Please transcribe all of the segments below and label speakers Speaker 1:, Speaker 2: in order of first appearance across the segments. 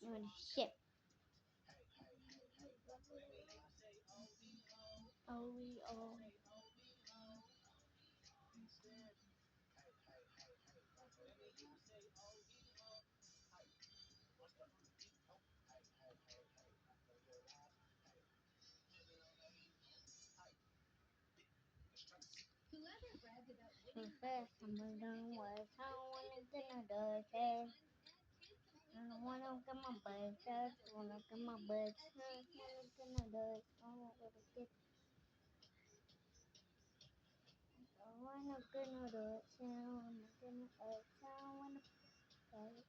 Speaker 1: On the ship. OEO. So fast, I'm done with. I don't wanna get no dirty. I don't wanna get my butt touched. I wanna get my butt touched. I wanna get no dirty. I wanna get. I wanna get no dirty. I wanna get no dirty. I wanna get.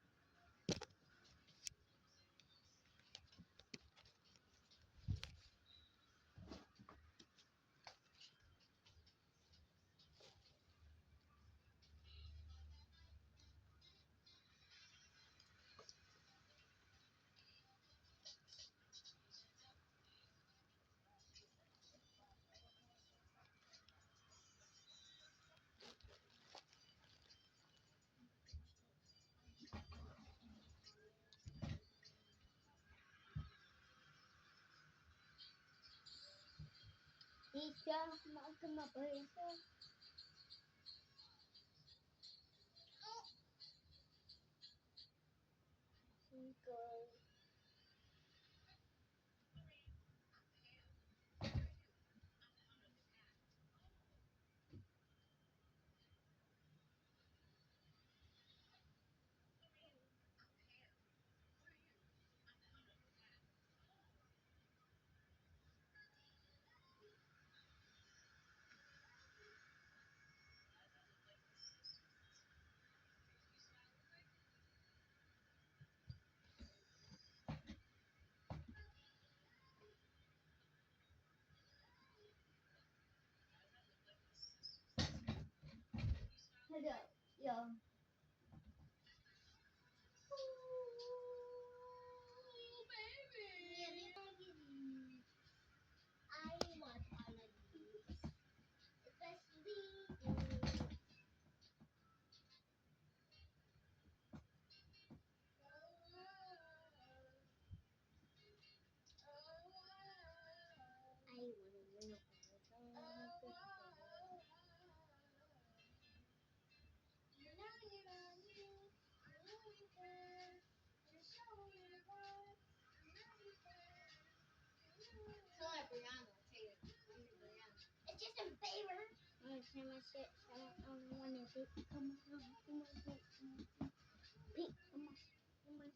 Speaker 1: Isha, I'm gonna get my butt touched. Because. Hello, yo. I want all of these, especially you. I want to win all the time. It's just a favor. I'm gonna say my shit. I don't want to be. Come on, come on, Pete, come on, come on.